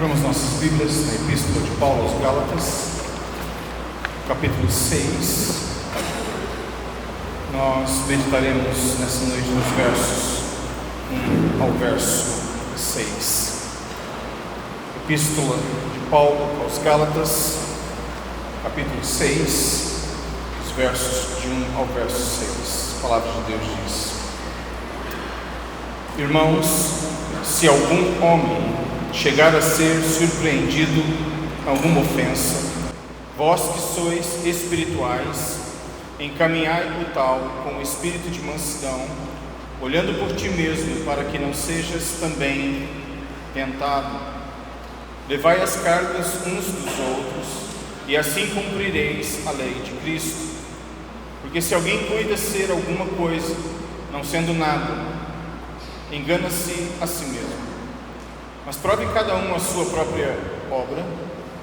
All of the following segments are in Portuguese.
Abramos nossas Bíblias na Epístola de Paulo aos Gálatas, capítulo 6. Nós meditaremos nessa noite nos versos 1 ao verso 6. Epístola de Paulo aos Gálatas, capítulo 6, os versos de 1 ao verso 6. A palavra de Deus diz: Irmãos, se algum homem chegar a ser surpreendido em alguma ofensa, vós que sois espirituais, encaminhai o tal com o espírito de mansidão, olhando por ti mesmo, para que não sejas também tentado. Levai as cargas uns dos outros, e assim cumprireis a lei de Cristo. Porque se alguém cuida ser alguma coisa, não sendo nada, engana-se a si mesmo. Mas prove cada um a sua própria obra,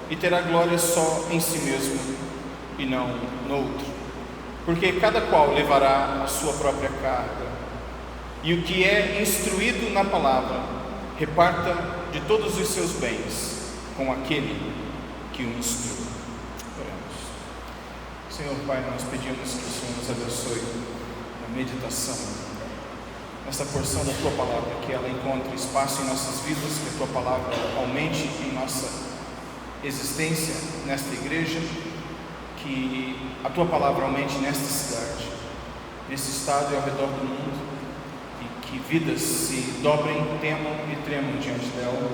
e terá glória só em si mesmo, e não no outro. Porque cada qual levará a sua própria carga. E o que é instruído na palavra, reparta de todos os seus bens com aquele que o instrui. Oremos. Senhor Pai, nós pedimos que o Senhor nos abençoe na meditação esta porção da Tua Palavra, que ela encontre espaço em nossas vidas, que a Tua Palavra aumente em nossa existência nesta igreja, que a Tua Palavra aumente nesta cidade, nesse estado e ao redor do mundo, e que vidas se dobrem, temam e tremam diante dela,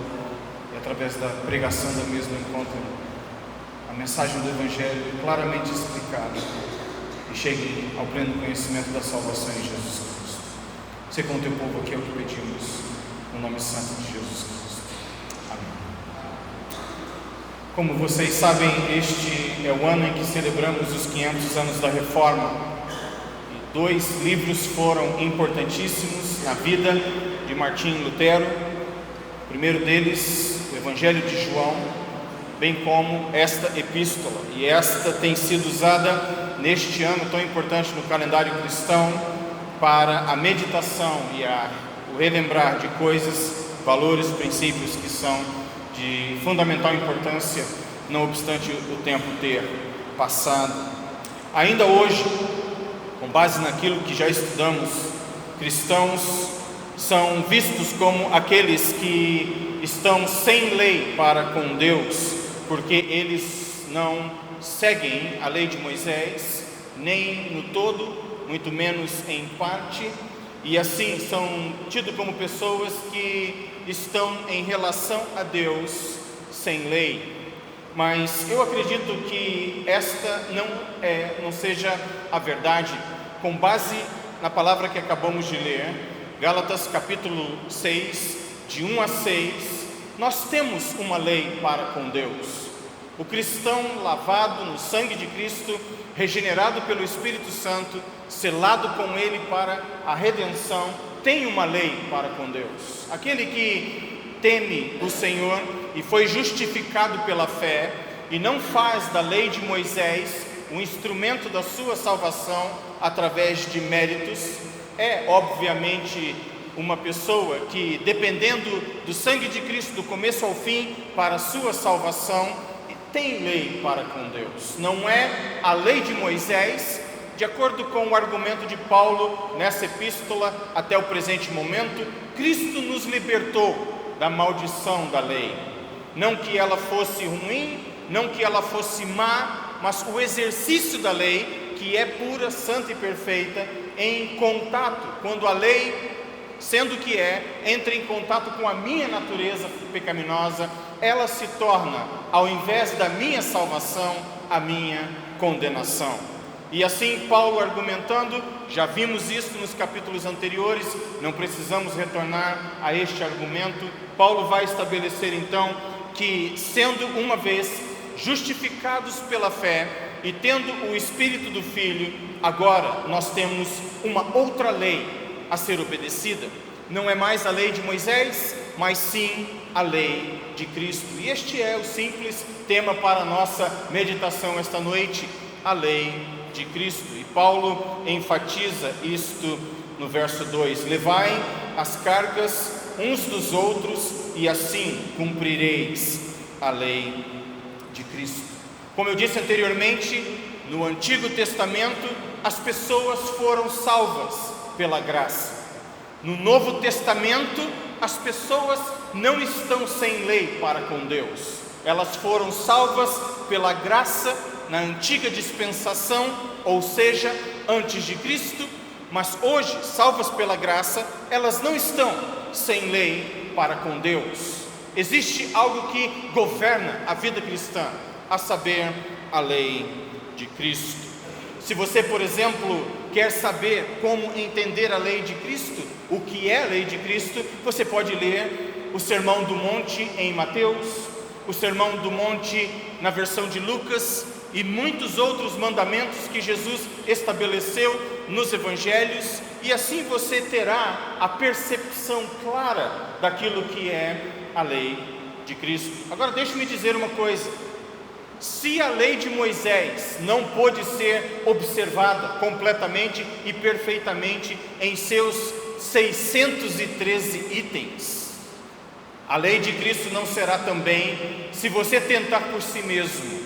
e através da pregação da mesma encontrem a mensagem do Evangelho claramente explicada e cheguem ao pleno conhecimento da salvação em Jesus Cristo. Ser com o teu povo aqui é o que pedimos, no nome santo de Jesus Cristo. Amém. Como vocês sabem, este é o ano em que celebramos os 500 anos da Reforma. E 2 livros foram importantíssimos na vida de Martinho Lutero. O primeiro deles, o Evangelho de João, bem como esta epístola. E esta tem sido usada neste ano tão importante no calendário cristão, para a meditação e o relembrar de coisas, valores, princípios que são de fundamental importância, não obstante o tempo ter passado. Ainda hoje, com base naquilo que já estudamos, cristãos são vistos como aqueles que estão sem lei para com Deus, porque eles não seguem a lei de Moisés, nem no todo, muito menos em parte, e assim são tidos como pessoas que estão em relação a Deus sem lei. Mas eu acredito que esta não seja a verdade, com base na palavra que acabamos de ler, Gálatas capítulo 6, de 1 a 6, nós temos uma lei para com Deus. O cristão lavado no sangue de Cristo, regenerado pelo Espírito Santo, selado com Ele para a redenção, tem uma lei para com Deus. Aquele que teme o Senhor e foi justificado pela fé e não faz da lei de Moisés um instrumento da sua salvação através de méritos, é obviamente uma pessoa que, dependendo do sangue de Cristo do começo ao fim para a sua salvação, tem lei para com Deus. Não é a lei de Moisés, de acordo com o argumento de Paulo nessa epístola, até o presente momento, Cristo nos libertou da maldição da lei. Não que ela fosse ruim, não que ela fosse má, mas o exercício da lei, que é pura, santa e perfeita, em contato, quando a lei, sendo que entra em contato com a minha natureza pecaminosa, ela se torna, ao invés da minha salvação, a minha condenação. E assim Paulo argumentando, já vimos isso nos capítulos anteriores, não precisamos retornar a este argumento. Paulo vai estabelecer então que, sendo uma vez justificados pela fé e tendo o Espírito do Filho, agora nós temos uma outra lei a ser obedecida. Não é mais a lei de Moisés, mas sim a lei de Cristo. E este é o simples tema para a nossa meditação esta noite, a lei de Cristo. E Paulo enfatiza isto no verso 2: levai as cargas uns dos outros, e assim cumprireis a lei de Cristo. Como eu disse anteriormente, no Antigo Testamento as pessoas foram salvas pela graça. No Novo Testamento as pessoas não estão sem lei para com Deus. Elas foram salvas pela graça na antiga dispensação, ou seja, antes de Cristo, mas hoje, salvas pela graça, elas não estão sem lei para com Deus. Existe algo que governa a vida cristã, a saber, a lei de Cristo. Se você, por exemplo, quer saber como entender a lei de Cristo, o que é a lei de Cristo, você pode ler o Sermão do Monte em Mateus, o Sermão do Monte na versão de Lucas e muitos outros mandamentos que Jesus estabeleceu nos evangelhos, e assim você terá a percepção clara daquilo que é a lei de Cristo. Agora deixe-me dizer uma coisa: se a lei de Moisés não pôde ser observada completamente e perfeitamente em seus 613 itens, a lei de Cristo não será também se você tentar por si mesmo.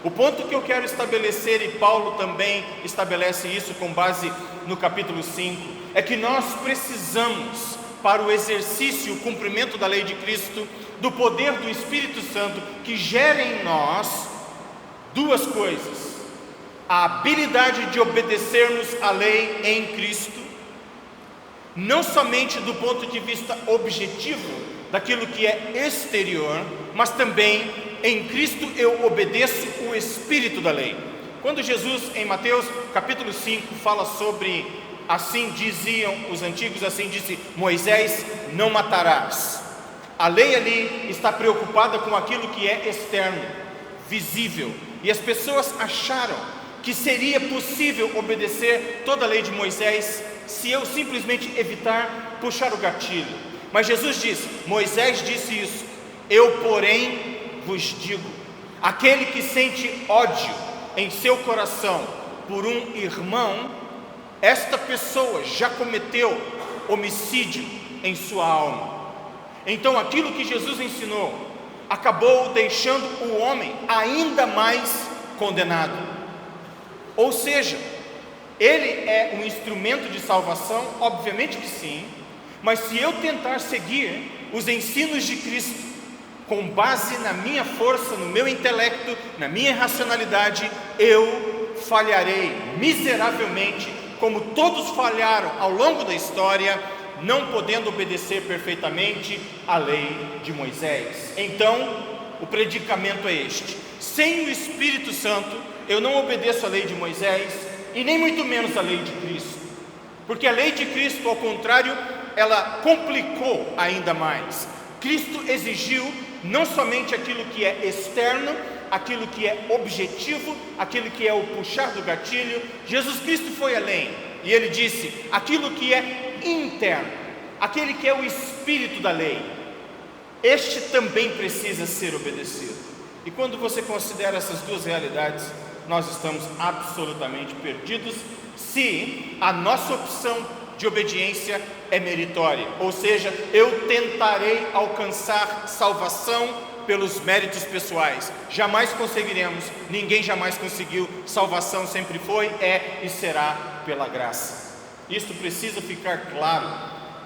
O ponto que eu quero estabelecer, e Paulo também estabelece isso com base no capítulo 5, é que nós precisamos, para o exercício e o cumprimento da lei de Cristo, do poder do Espírito Santo que gera em nós duas coisas: a habilidade de obedecermos à lei em Cristo, não somente do ponto de vista objetivo, daquilo que é exterior, mas também em Cristo eu obedeço o espírito da lei. Quando Jesus, em Mateus capítulo 5, fala sobre, assim diziam os antigos, assim disse Moisés, não matarás. A lei ali está preocupada com aquilo que é externo, visível, e as pessoas acharam que seria possível obedecer toda a lei de Moisés se eu simplesmente evitar puxar o gatilho. Mas Jesus disse, Moisés disse isso, eu porém vos digo, aquele que sente ódio em seu coração por um irmão, esta pessoa já cometeu homicídio em sua alma. Então aquilo que Jesus ensinou acabou deixando o homem ainda mais condenado. Ou seja, ele é um instrumento de salvação, obviamente que sim, mas se eu tentar seguir os ensinos de Cristo com base na minha força, no meu intelecto, na minha racionalidade, eu falharei miseravelmente, como todos falharam ao longo da história, não podendo obedecer perfeitamente à lei de Moisés. Então, o predicamento é este: sem o Espírito Santo, eu não obedeço à lei de Moisés e nem muito menos à lei de Cristo, porque a lei de Cristo, ao contrário, ela complicou ainda mais. Cristo exigiu não somente aquilo que é externo, aquilo que é objetivo, aquilo que é o puxar do gatilho. Jesus Cristo foi além, e ele disse, aquilo que é interno, aquele que é o espírito da lei, este também precisa ser obedecido. E quando você considera essas duas realidades, nós estamos absolutamente perdidos se a nossa opção de obediência é meritória, ou seja, eu tentarei alcançar salvação pelos méritos pessoais. Jamais conseguiremos, ninguém jamais conseguiu. Salvação sempre foi, é e será pela graça. Isto precisa ficar claro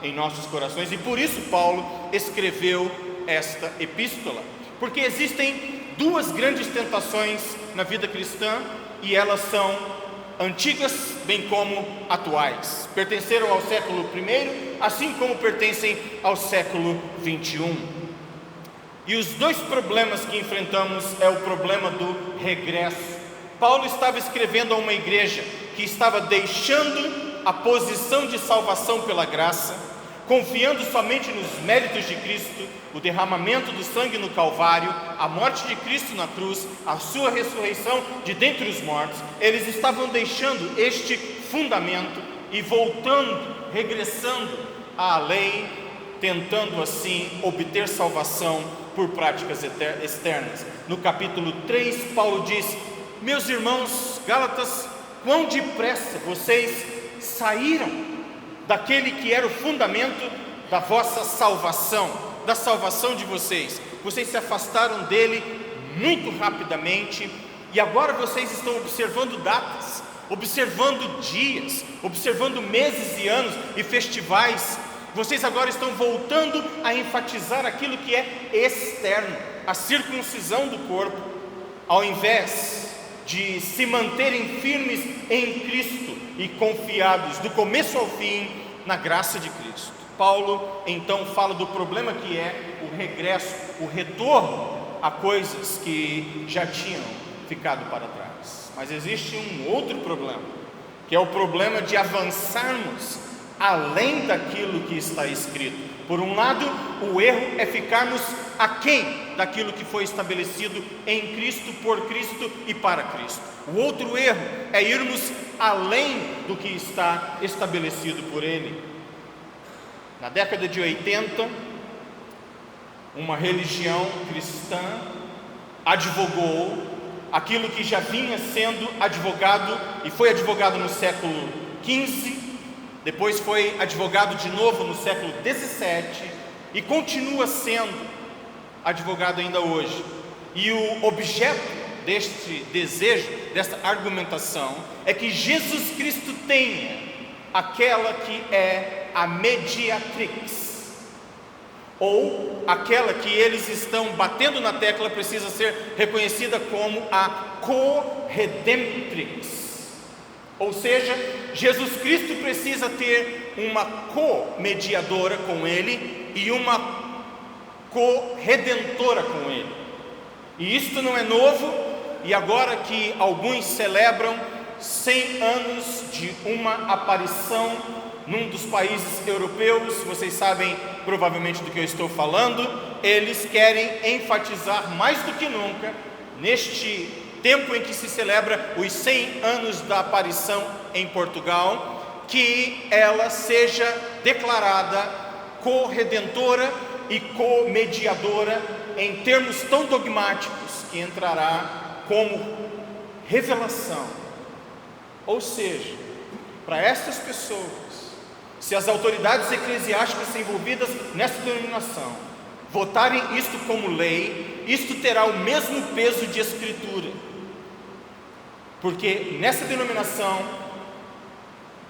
em nossos corações, e por isso Paulo escreveu esta epístola, porque existem duas grandes tentações na vida cristã, e elas são antigas bem como atuais, pertenceram ao século I, assim como pertencem ao século XXI. E os dois problemas que enfrentamos é o problema do regresso. Paulo estava escrevendo a uma igreja que estava deixando a posição de salvação pela graça, confiando somente nos méritos de Cristo, o derramamento do sangue no Calvário, a morte de Cristo na cruz, a sua ressurreição de dentre os mortos. Eles estavam deixando este fundamento e voltando, regressando à lei, tentando assim obter salvação por práticas externas. No capítulo 3, Paulo diz, meus irmãos Gálatas, quão depressa vocês saíram daquele que era o fundamento da vossa salvação, da salvação de vocês. Vocês se afastaram dele muito rapidamente e agora vocês estão observando datas, observando dias, observando meses e anos e festivais. Vocês agora estão voltando a enfatizar aquilo que é externo, a circuncisão do corpo, ao invés de se manterem firmes em Cristo e confiados do começo ao fim na graça de Cristo. Paulo então fala do problema que é o regresso, o retorno a coisas que já tinham ficado para trás. Mas existe um outro problema, que é o problema de avançarmos além daquilo que está escrito. Por um lado, o erro é ficarmos aquém daquilo que foi estabelecido em Cristo, por Cristo e para Cristo. O outro erro é irmos além do que está estabelecido por Ele. Na década de 80, uma religião cristã advogou aquilo que já vinha sendo advogado, e foi advogado no século XV, depois foi advogado de novo no século XVII, e continua sendo advogado ainda hoje. E o objeto deste desejo, desta argumentação, é que Jesus Cristo tenha aquela que é a mediatrix, ou aquela que eles estão batendo na tecla precisa ser reconhecida como a co-redemptrix. Ou seja, Jesus Cristo precisa ter uma co-mediadora com Ele e uma co-redentora com Ele. E isto não é novo, e agora que alguns celebram 100 anos de uma aparição num dos países europeus, vocês sabem provavelmente do que eu estou falando, eles querem enfatizar mais do que nunca, neste tempo em que se celebra os 100 anos da aparição em Portugal, que ela seja declarada co-redentora e co-mediadora em termos tão dogmáticos que entrará como revelação. Ou seja, para estas pessoas, se as autoridades eclesiásticas envolvidas nessa denominação votarem isto como lei, isto terá o mesmo peso de escritura, porque nessa denominação,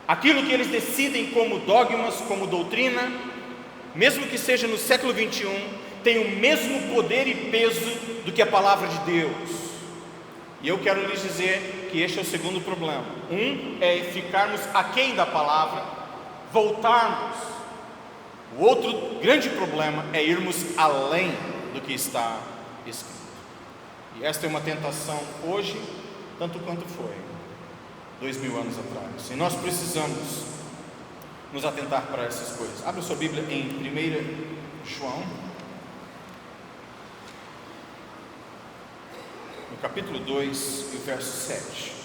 aquilo que eles decidem como dogmas, como doutrina, mesmo que seja no século 21, tem o mesmo poder e peso do que a palavra de Deus. E eu quero lhes dizer que este é o segundo problema. Um é ficarmos aquém da palavra, voltarmos. O outro grande problema é irmos além do que está escrito. E esta é uma tentação hoje, tanto quanto foi 2000 anos atrás. E nós precisamos nos atentar para essas coisas. Abra sua Bíblia em 1 João, no capítulo 2 e o verso 7.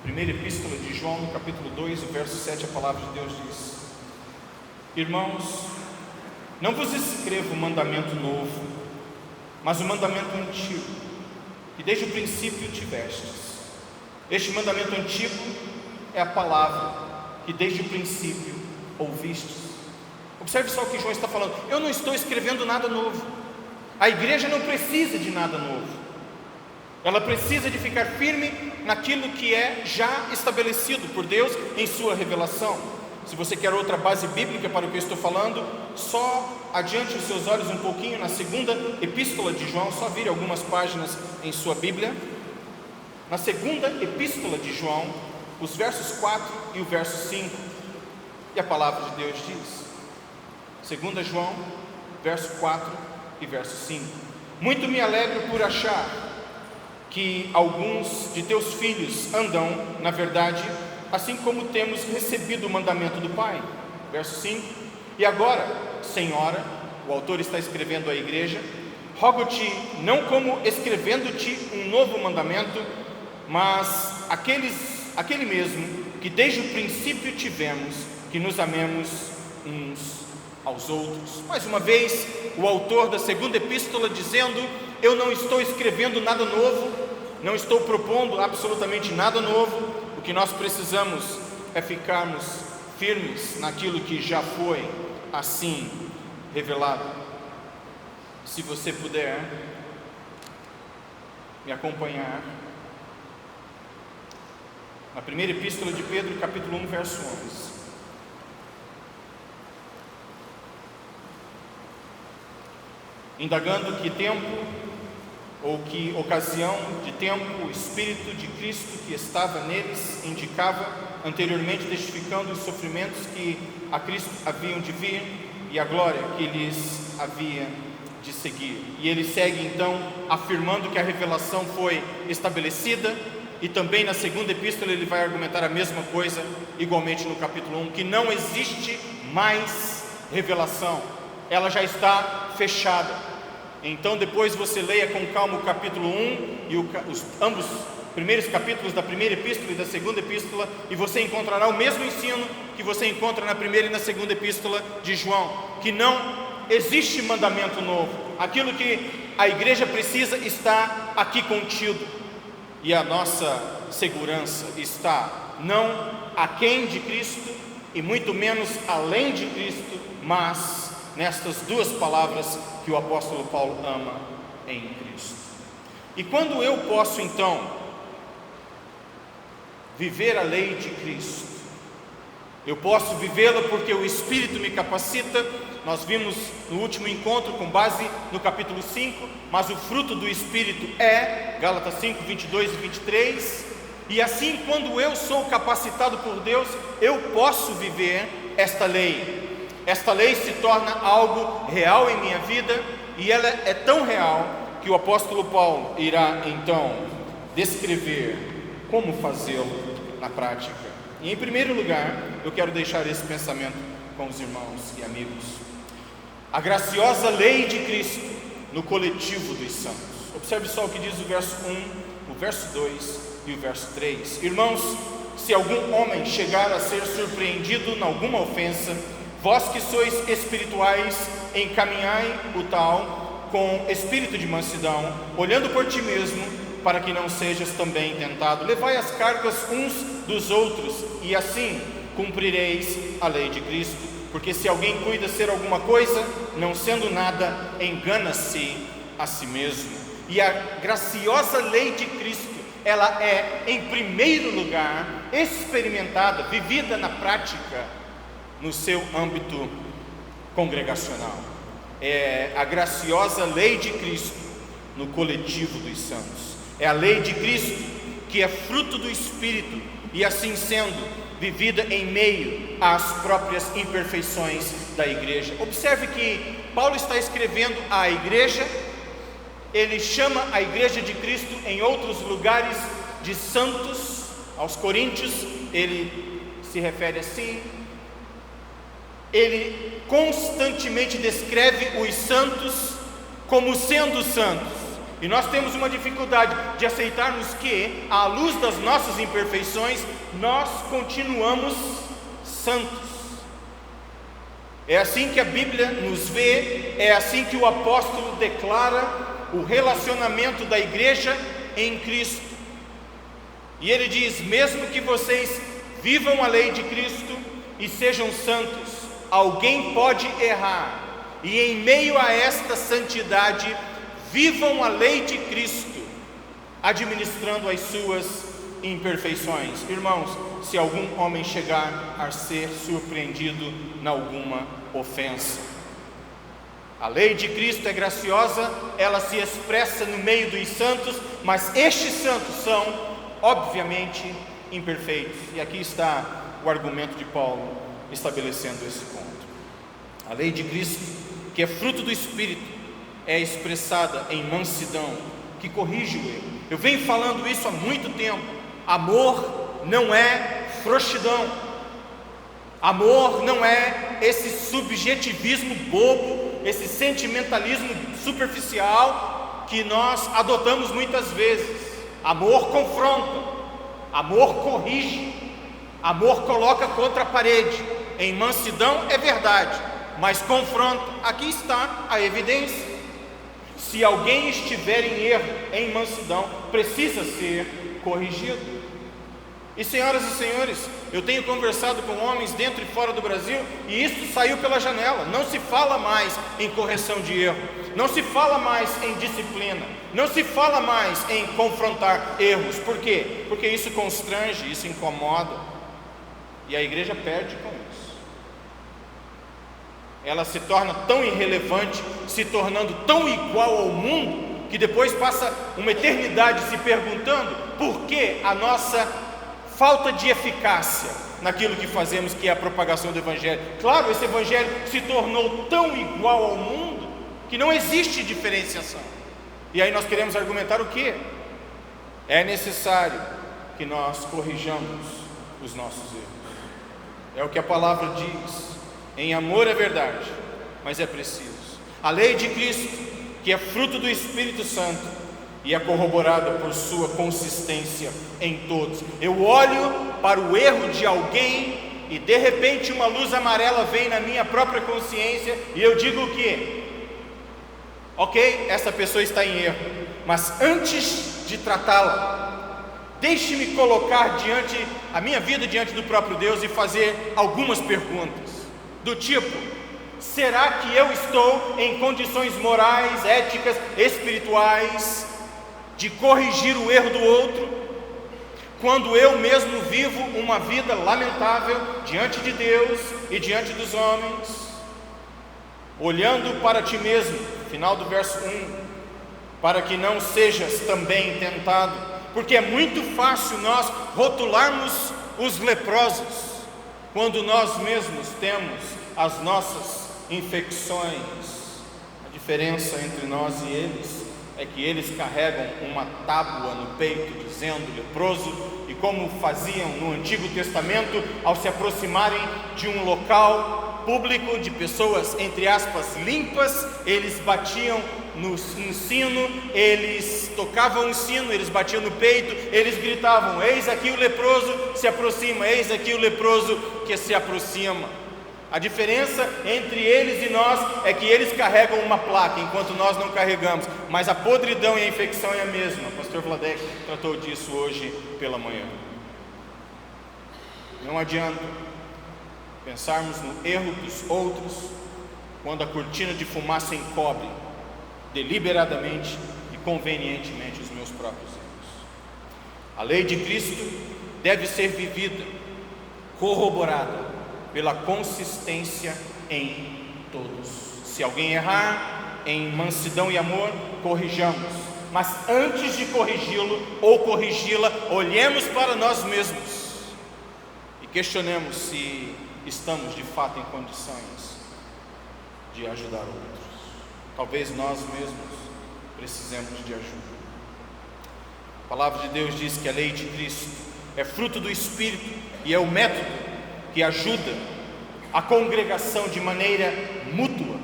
Primeira epístola de João, no capítulo 2, o verso 7, a palavra de Deus diz: Irmãos, não vos escrevo um mandamento novo, mas um mandamento antigo, que desde o princípio tivestes. Este mandamento antigo é a palavra que desde o princípio ouvistes. Observe só o que João está falando. Eu não estou escrevendo nada novo. A igreja não precisa de nada novo. Ela precisa de ficar firme naquilo que é já estabelecido por Deus em sua revelação. Se você quer outra base bíblica para o que eu estou falando, só adiante os seus olhos um pouquinho na segunda epístola de João, só vire algumas páginas em sua Bíblia. Na segunda epístola de João, os versos 4 e o verso 5, e a palavra de Deus diz, 2 João, verso 4 e verso 5: Muito me alegro por achar que alguns de teus filhos andam na verdade, assim como temos recebido o mandamento do Pai. Verso 5: E agora, Senhora, o autor está escrevendo à igreja, rogo-te, não como escrevendo-te um novo mandamento, mas aquele mesmo que desde o princípio tivemos, que nos amemos uns aos outros. Mais uma vez, o autor da segunda epístola dizendo: eu não estou escrevendo nada novo, não estou propondo absolutamente nada novo. O que nós precisamos é ficarmos firmes naquilo que já foi assim revelado. Se você puder me acompanhar na primeira epístola de Pedro, capítulo 1, verso 11. Indagando que tempo ou que ocasião de tempo o Espírito de Cristo que estava neles indicava anteriormente, testificando os sofrimentos que a Cristo haviam de vir e a glória que lhes havia de seguir. E ele segue então afirmando que a revelação foi estabelecida, e também na segunda epístola ele vai argumentar a mesma coisa, igualmente no capítulo 1, que não existe mais revelação, ela já está fechada. Então depois você leia com calma o capítulo 1 e ambos primeiros capítulos da primeira epístola e da segunda epístola, e você encontrará o mesmo ensino que você encontra na primeira e na segunda epístola de João, que não existe mandamento novo, aquilo que a igreja precisa está aqui contido, e a nossa segurança está não aquém de Cristo e muito menos além de Cristo, mas nestas duas palavras que o apóstolo Paulo ama em Cristo. E quando eu posso então viver a lei de Cristo, eu posso vivê-la porque o Espírito me capacita. Nós vimos no último encontro com base no capítulo 5, mas o fruto do Espírito é Gálatas 5, 22 e 23, e assim quando eu sou capacitado por Deus, eu posso viver esta lei. Esta lei se torna algo real em minha vida, e ela é tão real que o apóstolo Paulo irá então descrever como fazê-lo na prática. E em primeiro lugar, eu quero deixar esse pensamento com os irmãos e amigos: a graciosa lei de Cristo no coletivo dos santos. Observe só o que diz o verso 1, o verso 2 e o verso 3. Irmãos, se algum homem chegar a ser surpreendido em alguma ofensa, vós que sois espirituais, encaminhai o tal com espírito de mansidão, olhando por ti mesmo, para que não sejas também tentado. Levai as cargas uns dos outros, e assim cumprireis a lei de Cristo. Porque se alguém cuida ser alguma coisa, não sendo nada, engana-se a si mesmo. E a graciosa lei de Cristo, ela é, em primeiro lugar, experimentada, vivida na prática, no seu âmbito congregacional. É a graciosa lei de Cristo no coletivo dos santos. É a lei de Cristo que é fruto do Espírito e, assim sendo, vivida em meio às próprias imperfeições da igreja. Observe que Paulo está escrevendo à igreja, ele chama a igreja de Cristo em outros lugares de santos. Aos Coríntios ele se refere assim. Ele constantemente descreve os santos como sendo santos. E nós temos uma dificuldade de aceitarmos que, à luz das nossas imperfeições, nós continuamos santos. É assim que a Bíblia nos vê, é assim que o apóstolo declara o relacionamento da igreja em Cristo. E ele diz: mesmo que vocês vivam a lei de Cristo e sejam santos, alguém pode errar, e em meio a esta santidade, vivam a lei de Cristo, administrando as suas imperfeições. Irmãos, se algum homem chegar a ser surpreendido em alguma ofensa, a lei de Cristo é graciosa, ela se expressa no meio dos santos, mas estes santos são, obviamente, imperfeitos. E aqui está o argumento de Paulo estabelecendo esse ponto. A lei de Cristo, que é fruto do Espírito, é expressada em mansidão, que corrige o erro. Eu venho falando isso há muito tempo. Amor não é frouxidão. Amor não é esse subjetivismo bobo, esse sentimentalismo superficial que nós adotamos muitas vezes. Amor confronta, amor corrige, amor coloca contra a parede. Em mansidão é verdade, mas confronta. Aqui está a evidência. Se alguém estiver em erro, em mansidão, precisa ser corrigido. E senhoras e senhores, eu tenho conversado com homens dentro e fora do Brasil, e isso saiu pela janela. Não se fala mais em correção de erro, não se fala mais em disciplina, não se fala mais em confrontar erros. Por quê? Porque isso constrange, isso incomoda, e a igreja perde com isso. Ela se torna tão irrelevante, se tornando tão igual ao mundo, que depois passa uma eternidade se perguntando por que a nossa falta de eficácia naquilo que fazemos, que é a propagação do Evangelho. Claro, esse Evangelho se tornou tão igual ao mundo que não existe diferenciação. E aí nós queremos argumentar o quê? É necessário que nós corrijamos os nossos erros. É o que a palavra diz. Em amor é verdade, mas é preciso. A lei de Cristo, que é fruto do Espírito Santo e é corroborada por sua consistência em todos. Eu olho para o erro de alguém e de repente uma luz amarela vem na minha própria consciência e eu digo o quê? Ok, essa pessoa está em erro, mas antes de tratá-la, deixe-me colocar a minha vida diante do próprio Deus e fazer algumas perguntas, do tipo: será que eu estou em condições morais, éticas, espirituais, de corrigir o erro do outro, quando eu mesmo vivo uma vida lamentável diante de Deus e diante dos homens? Olhando para ti mesmo, final do verso 1, para que não sejas também tentado, porque é muito fácil nós rotularmos os leprosos, quando nós mesmos temos as nossas infecções. A diferença entre nós e eles é que eles carregam uma tábua no peito dizendo leproso, e como faziam no Antigo Testamento, ao se aproximarem de um local público, de pessoas, entre aspas, limpas, eles batiam no sino, eles tocavam o sino, eles batiam no peito, eles gritavam: eis aqui o leproso, se aproxima, eis aqui o leproso que se aproxima. A diferença entre eles e nós é que eles carregam uma placa, enquanto nós não carregamos, mas a podridão e a infecção é a mesma. O pastor Vladek tratou disso hoje pela manhã. Não adianta pensarmos no erro dos outros quando a cortina de fumaça encobre deliberadamente e convenientemente os meus próprios erros. A lei de Cristo deve ser vivida, corroborada pela consistência em todos. Se alguém errar, em mansidão e amor, corrijamos, mas antes de corrigi-lo ou corrigi-la, olhemos para nós mesmos e questionemos se estamos de fato em condições de ajudar outros. Talvez nós mesmos precisemos de ajuda. A palavra de Deus diz que a lei de Cristo é fruto do Espírito e é o método que ajuda a congregação de maneira mútua.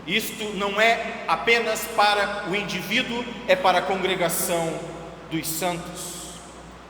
Isto não é apenas para o indivíduo, é para a congregação dos santos.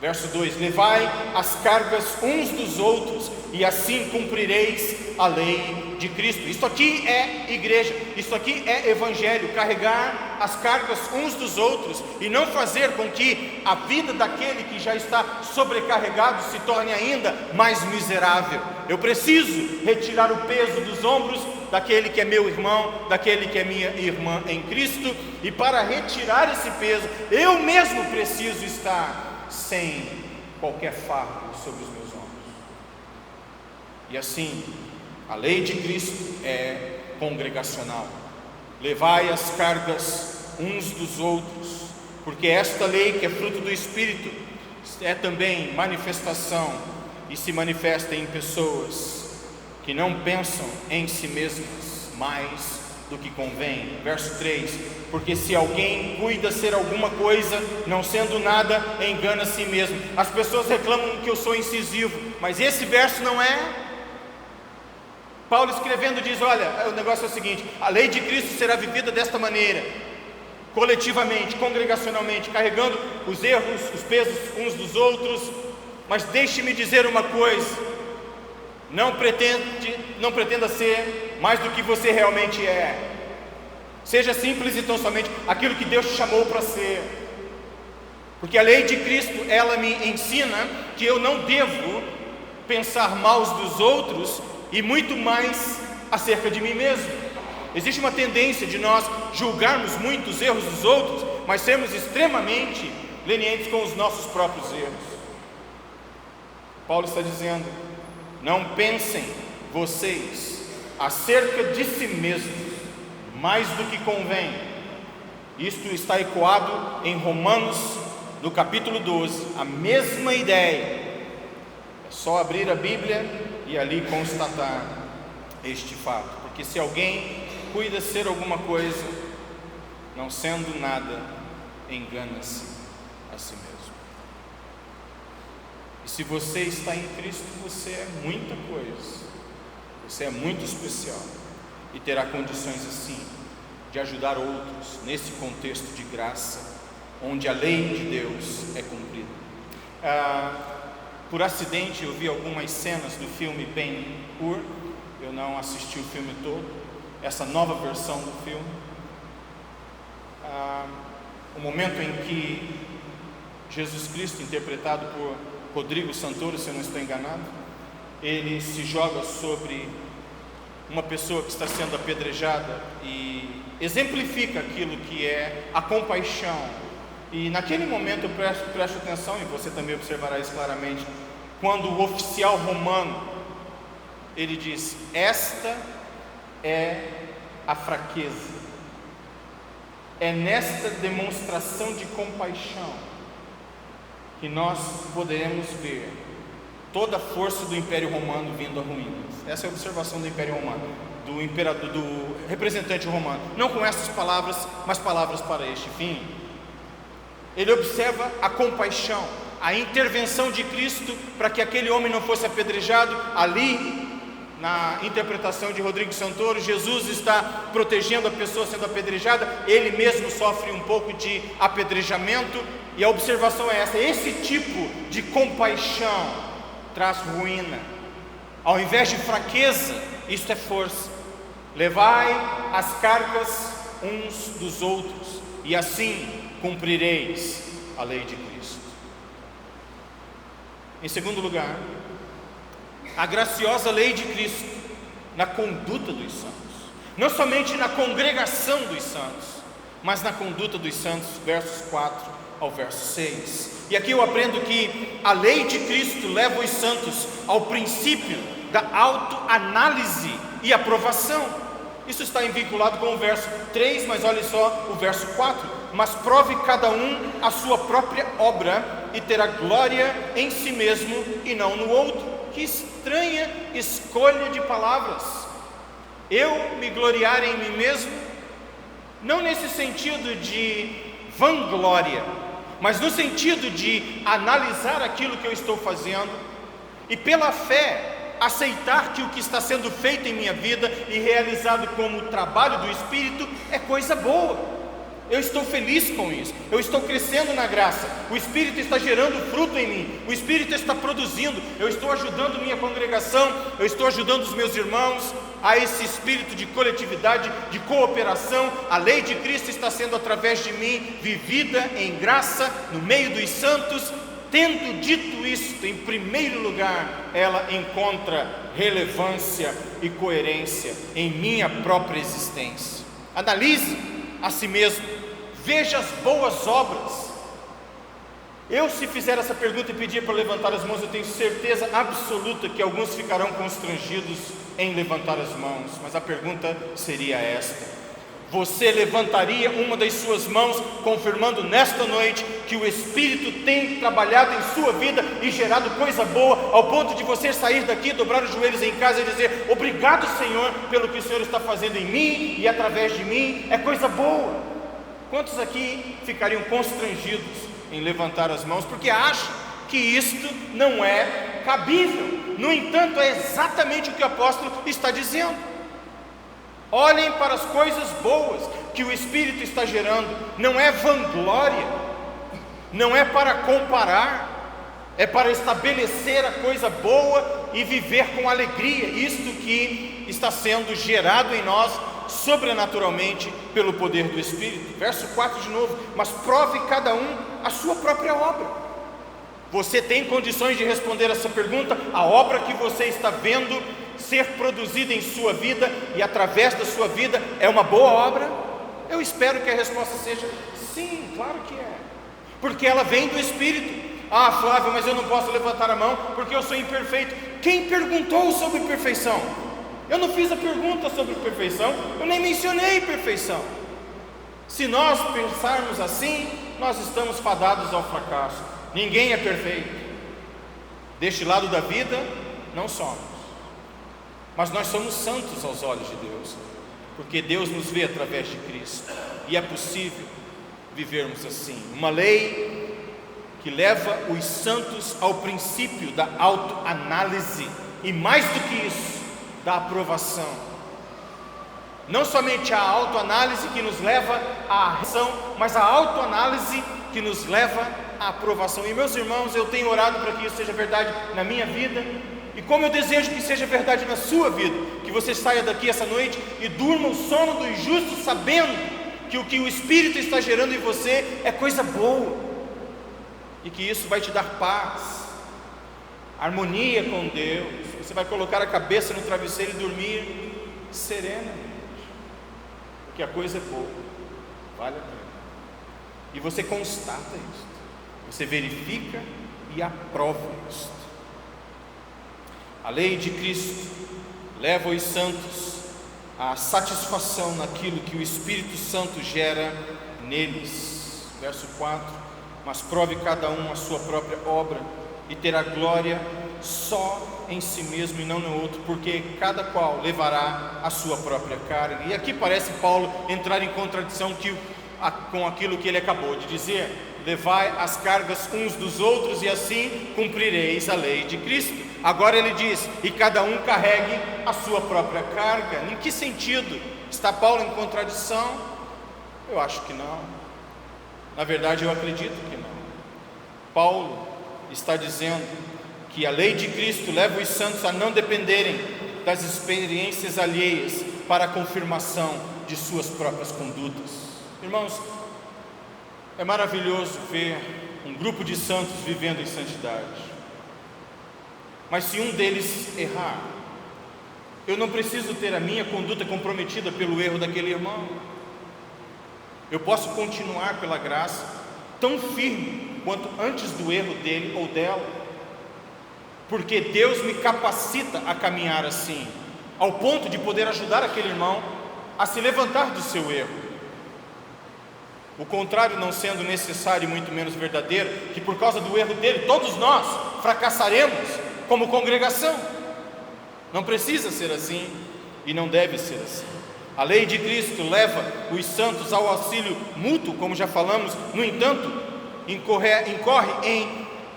Verso 2: levai as cargas uns dos outros, e assim cumprireis a lei de Cristo. Isso aqui é igreja, isso aqui é evangelho, carregar as cargas uns dos outros e não fazer com que a vida daquele que já está sobrecarregado se torne ainda mais miserável. Eu preciso retirar o peso dos ombros daquele que é meu irmão, daquele que é minha irmã em Cristo, e para retirar esse peso, eu mesmo preciso estar sem qualquer fardo sobre os meus ombros. E assim, a lei de Cristo é congregacional. Levai as cargas uns dos outros, porque esta lei, que é fruto do Espírito, é também manifestação e se manifesta em pessoas que não pensam em si mesmas mais do que convém. Verso 3: porque se alguém cuida ser alguma coisa, não sendo nada, engana a si mesmo. As pessoas reclamam que eu sou incisivo, mas esse verso não é. Paulo escrevendo diz: olha, o negócio é o seguinte, a lei de Cristo será vivida desta maneira, coletivamente, congregacionalmente, carregando os erros, os pesos uns dos outros. Mas deixe-me dizer uma coisa: não pretenda ser mais do que você realmente é. Seja simples e tão somente aquilo que Deus te chamou para ser. Porque a lei de Cristo, ela me ensina que eu não devo pensar mal dos outros e muito mais acerca de mim mesmo. Existe uma tendência de nós julgarmos muito os erros dos outros, mas sermos extremamente lenientes com os nossos próprios erros. Paulo está dizendo: não pensem vocês acerca de si mesmos mais do que convém. Isto está ecoado em Romanos, no capítulo 12, a mesma ideia. É só abrir a Bíblia e ali constatar este fato. Porque se alguém cuida ser alguma coisa, não sendo nada, engana-se a si mesmo. E se você está em Cristo, você é muita coisa, você é muito especial e terá condições assim de ajudar outros nesse contexto de graça, onde a lei de Deus é cumprida. Por acidente eu vi algumas cenas do filme Ben-Hur. Eu não assisti o filme todo, essa nova versão do filme. O momento em que Jesus Cristo, interpretado por Rodrigo Santoro, se eu não estou enganado, ele se joga sobre uma pessoa que está sendo apedrejada e exemplifica aquilo que é a compaixão. E naquele momento eu presto atenção, e você também observará isso claramente, quando o oficial romano, ele diz: esta é a fraqueza, é nesta demonstração de compaixão que nós poderemos ver toda a força do Império Romano vindo a ruínas. Essa é a observação do Império Romano, do imperador, do representante romano, não com essas palavras, mas palavras para este fim. Ele observa a compaixão, a intervenção de Cristo para que aquele homem não fosse apedrejado. Ali, na interpretação de Rodrigo Santoro, Jesus está protegendo a pessoa sendo apedrejada, ele mesmo sofre um pouco de apedrejamento, e a observação é essa: esse tipo de compaixão traz ruína. Ao invés de fraqueza, isto é força. Levai as cargas uns dos outros, e assim cumprireis a lei de Cristo. Em segundo lugar, a graciosa lei de Cristo na conduta dos santos, não somente na congregação dos santos, mas na conduta dos santos, versos 4 ao verso 6. E aqui eu aprendo que a lei de Cristo leva os santos ao princípio da autoanálise e aprovação. Isso está vinculado com o verso 3, mas olhe só o verso 4: mas prove cada um a sua própria obra, e terá glória em si mesmo e não no outro. Que estranha escolha de palavras. Eu me gloriar em mim mesmo, não nesse sentido de vanglória, mas no sentido de analisar aquilo que eu estou fazendo e pela fé aceitar que o que está sendo feito em minha vida e realizado como trabalho do Espírito é coisa boa. Eu estou feliz com isso, eu estou crescendo na graça, o Espírito está gerando fruto em mim, o Espírito está produzindo, eu estou ajudando minha congregação, eu estou ajudando os meus irmãos a esse espírito de coletividade, de cooperação. A lei de Cristo está sendo através de mim vivida em graça no meio dos santos. Tendo dito isto, em primeiro lugar, ela encontra relevância e coerência em minha própria existência. Analise a si mesmo, veja as boas obras. Eu, se fizer essa pergunta e pedir para levantar as mãos, eu tenho certeza absoluta que alguns ficarão constrangidos em levantar as mãos, mas a pergunta seria esta: você levantaria uma das suas mãos, confirmando nesta noite que o Espírito tem trabalhado em sua vida e gerado coisa boa, ao ponto de você sair daqui, dobrar os joelhos em casa e dizer: obrigado, Senhor, pelo que o Senhor está fazendo em mim e através de mim, é coisa boa? Quantos aqui ficariam constrangidos em levantar as mãos, porque acham que isto não é cabível? No entanto, é exatamente o que o apóstolo está dizendo. Olhem para as coisas boas que o Espírito está gerando. Não é vanglória, não é para comparar, é para estabelecer a coisa boa e viver com alegria. Isto que está sendo gerado em nós sobrenaturalmente pelo poder do Espírito. Verso 4 de novo: mas prove cada um a sua própria obra. Você tem condições de responder essa pergunta? A obra que você está vendo ser produzida em sua vida e através da sua vida é uma boa obra? Eu espero que a resposta seja sim, claro que é, porque ela vem do Espírito. Ah, Flávio, mas eu não posso levantar a mão porque eu sou imperfeito. Quem perguntou sobre perfeição? Eu não fiz a pergunta sobre perfeição, eu nem mencionei perfeição. Se nós pensarmos assim, nós estamos fadados ao fracasso. Ninguém é perfeito. Deste lado da vida, não somos, mas nós somos santos aos olhos de Deus, porque Deus nos vê através de Cristo, e é possível vivermos assim. Uma lei que leva os santos ao princípio da autoanálise, e mais do que isso, da aprovação. Não somente a autoanálise que nos leva à ação, mas a autoanálise que nos leva à aprovação. E meus irmãos, eu tenho orado para que isso seja verdade na minha vida, e como eu desejo que seja verdade na sua vida, que você saia daqui essa noite e durma o sono dos justos, sabendo que o Espírito está gerando em você é coisa boa, e que isso vai te dar paz, harmonia com Deus. Você vai colocar a cabeça no travesseiro e dormir serenamente, porque a coisa é boa, vale a pena. E você constata isso, você verifica e aprova isso. A lei de Cristo leva os santos à satisfação naquilo que o Espírito Santo gera neles. Verso 4: mas prove cada um a sua própria obra, e terá glória só em si mesmo e não no outro, porque cada qual levará a sua própria carga. E aqui parece Paulo entrar em contradição com aquilo que ele acabou de dizer: levai as cargas uns dos outros e assim cumprireis a lei de Cristo. Agora ele diz: e cada um carregue a sua própria carga. Em que sentido? Está Paulo em contradição? Eu acho que não. Na verdade, eu acredito que não. Paulo está dizendo que a lei de Cristo leva os santos a não dependerem das experiências alheias para a confirmação de suas próprias condutas. Irmãos, é maravilhoso ver um grupo de santos vivendo em santidade, mas se um deles errar, eu não preciso ter a minha conduta comprometida pelo erro daquele irmão. Eu posso continuar pela graça tão firme quanto antes do erro dele ou dela, porque Deus me capacita a caminhar assim, ao ponto de poder ajudar aquele irmão a se levantar do seu erro. O contrário não sendo necessário e muito menos verdadeiro, que por causa do erro dele todos nós fracassaremos como congregação. Não precisa ser assim e não deve ser assim. A lei de Cristo leva os santos ao auxílio mútuo, como já falamos. No entanto,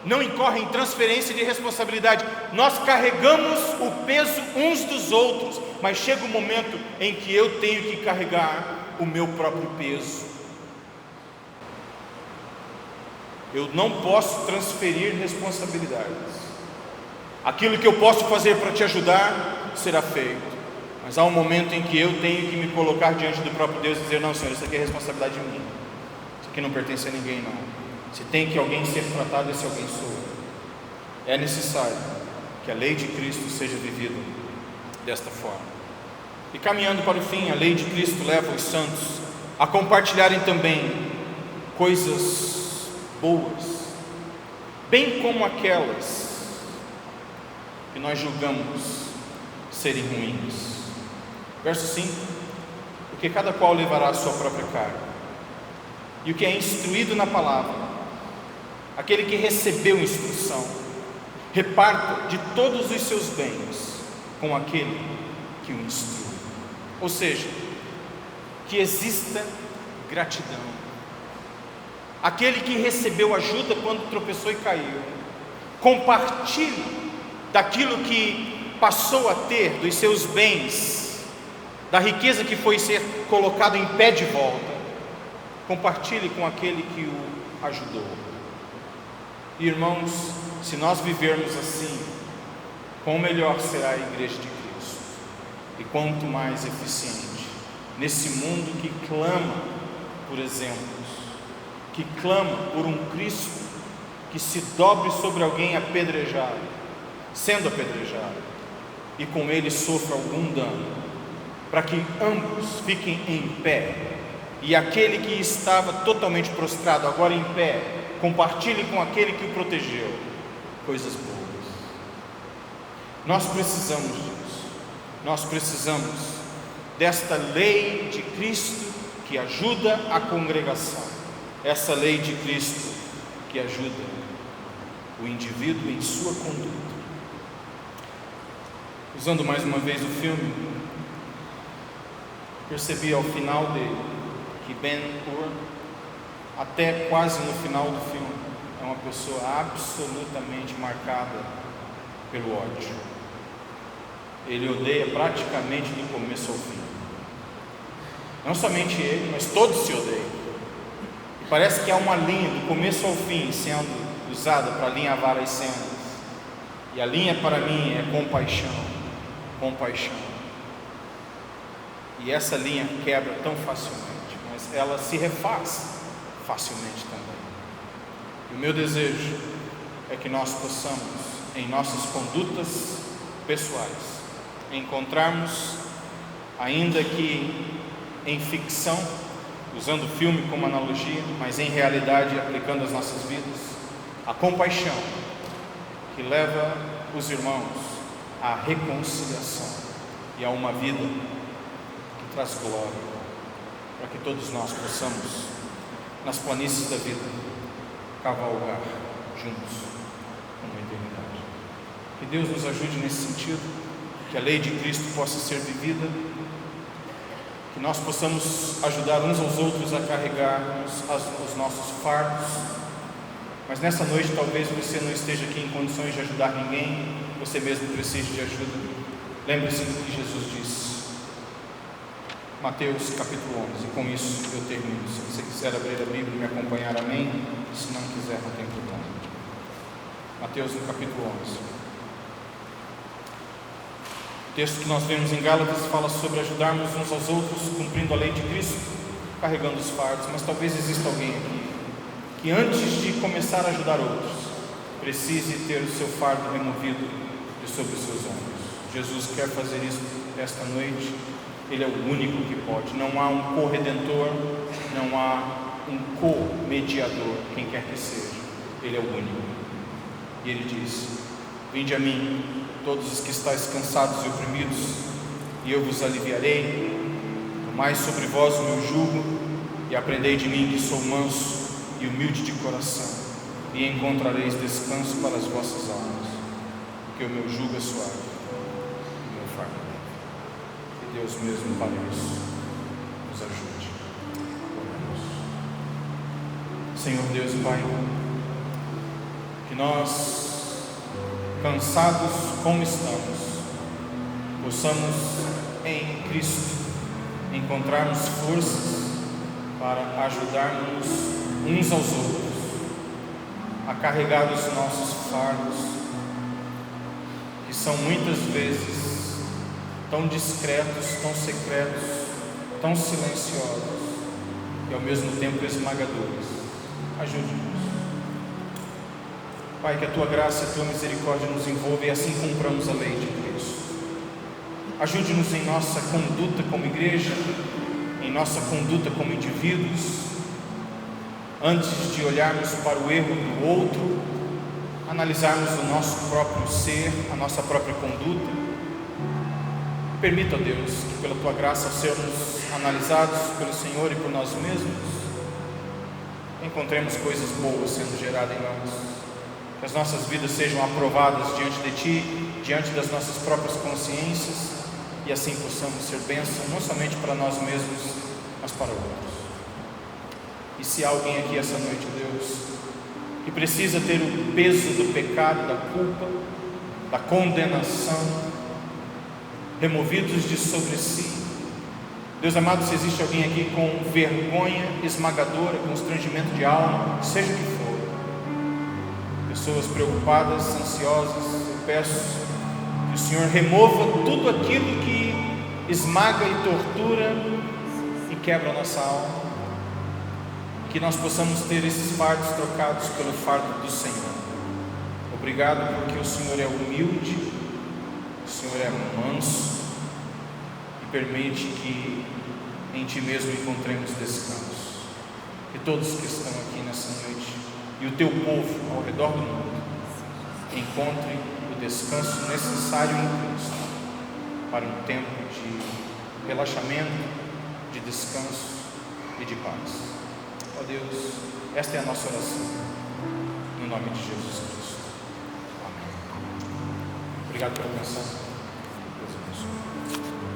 não incorre em transferência de responsabilidade. Nós carregamos o peso uns dos outros, mas chega um momento em que eu tenho que carregar o meu próprio peso. Eu não posso transferir responsabilidades. Aquilo que eu posso fazer para te ajudar será feito, mas há um momento em que eu tenho que me colocar diante do próprio Deus e dizer: não, Senhor, isso aqui é responsabilidade minha, isso aqui não pertence a ninguém não. Se tem que alguém ser tratado, esse alguém sou eu. É necessário que a lei de Cristo seja vivida desta forma. E caminhando para o fim, a lei de Cristo leva os santos a compartilharem também coisas boas, bem como aquelas que nós julgamos serem ruins. Verso 5: porque cada qual levará a sua própria carga, e o que é instruído na palavra, aquele que recebeu instrução, reparta de todos os seus bens com aquele que o instrui. Ou seja, que exista gratidão. Aquele que recebeu ajuda quando tropeçou e caiu, compartilhe daquilo que passou a ter, dos seus bens, da riqueza que foi ser colocado em pé de volta. Compartilhe com aquele que o ajudou. Irmãos, se nós vivermos assim, quão melhor será a igreja de Cristo, e quanto mais eficiente nesse mundo que clama por exemplos, que clama por um Cristo que se dobre sobre alguém apedrejado, sendo apedrejado, e com ele sofra algum dano, para que ambos fiquem em pé, e aquele que estava totalmente prostrado, agora em pé, compartilhe com aquele que o protegeu coisas boas. Nós precisamos disso, nós precisamos desta lei de Cristo que ajuda a congregação, essa lei de Cristo que ajuda o indivíduo em sua conduta. Usando mais uma vez o filme, percebi ao final dele que Ben-Hur, até quase no final do filme, é uma pessoa absolutamente marcada pelo ódio. Ele odeia praticamente do começo ao fim. Não somente ele, mas todos se odeiam. E parece que há uma linha do começo ao fim sendo usada para alinhavar as cenas. E a linha para mim é compaixão, compaixão. E essa linha quebra tão facilmente, mas ela se refaz facilmente também. E o meu desejo é que nós possamos, em nossas condutas pessoais, encontrarmos, ainda que em ficção, usando o filme como analogia, mas em realidade aplicando às nossas vidas, a compaixão que leva os irmãos à reconciliação e a uma vida que traz glória, para que todos nós possamos, nas planícies da vida, cavalgar juntos uma eternidade. Que Deus nos ajude nesse sentido, que a lei de Cristo possa ser vivida, que nós possamos ajudar uns aos outros a carregarmos os nossos fardos. Mas nessa noite talvez você não esteja aqui em condições de ajudar ninguém, você mesmo precise de ajuda. Lembre-se do que Jesus disse, Mateus capítulo 11, e com isso eu termino. Se você quiser abrir a Bíblia e me acompanhar, amém. Se não quiser, não tem problema. Mateus no capítulo 11. O texto que nós vemos em Gálatas fala sobre ajudarmos uns aos outros, cumprindo a lei de Cristo, carregando os fardos. Mas talvez exista alguém aqui que antes de começar a ajudar outros, precise ter o seu fardo removido de sobre os seus ombros. Jesus quer fazer isso esta noite. Ele é o único que pode. Não há um corredentor, não há um co-mediador, quem quer que seja. Ele é o único. E ele diz: vinde a mim, todos os que estáis cansados e oprimidos, e eu vos aliviarei. Tomai sobre vós o meu jugo, e aprendei de mim, que sou manso e humilde de coração, e encontrareis descanso para as vossas almas, porque o meu jugo é suave, o meu fardo é leve. Que Deus mesmo para isso nos ajude. Oremos. Senhor Deus e Pai, que nós, cansados como estamos, possamos em Cristo encontrarmos forças para ajudarmos uns aos outros a carregar os nossos fardos, que são muitas vezes tão discretos, tão secretos, tão silenciosos e ao mesmo tempo esmagadores. Ajude-nos, Pai, que a Tua graça e a Tua misericórdia nos envolvam e assim cumpramos a lei de Cristo. Ajude-nos em nossa conduta como igreja, em nossa conduta como indivíduos. Antes de olharmos para o erro do outro, analisarmos o nosso próprio ser, a nossa própria conduta. Permita, Deus, que pela Tua graça, ao sermos analisados pelo Senhor e por nós mesmos, encontremos coisas boas sendo geradas em nós, que as nossas vidas sejam aprovadas diante de Ti, diante das nossas próprias consciências, e assim possamos ser bênção, não somente para nós mesmos, mas para outros. E se há alguém aqui essa noite, Deus, que precisa ter o peso do pecado, da culpa, da condenação, removidos de sobre si, Deus amado, se existe alguém aqui com vergonha esmagadora, constrangimento de alma, seja o que for, pessoas preocupadas, ansiosas, eu peço que o Senhor remova tudo aquilo que esmaga e tortura quebram a nossa alma, que nós possamos ter esses fardos trocados pelo fardo do Senhor. Obrigado porque o Senhor é humilde, o Senhor é manso e permite que em Ti mesmo encontremos descanso. Que todos que estão aqui nessa noite e o Teu povo ao redor do mundo encontrem o descanso necessário em Cristo para um tempo de relaxamento, de descanso e de paz. Ó Deus, esta é a nossa oração, no nome de Jesus Cristo. Amém. Obrigado pela atenção. Deus abençoe.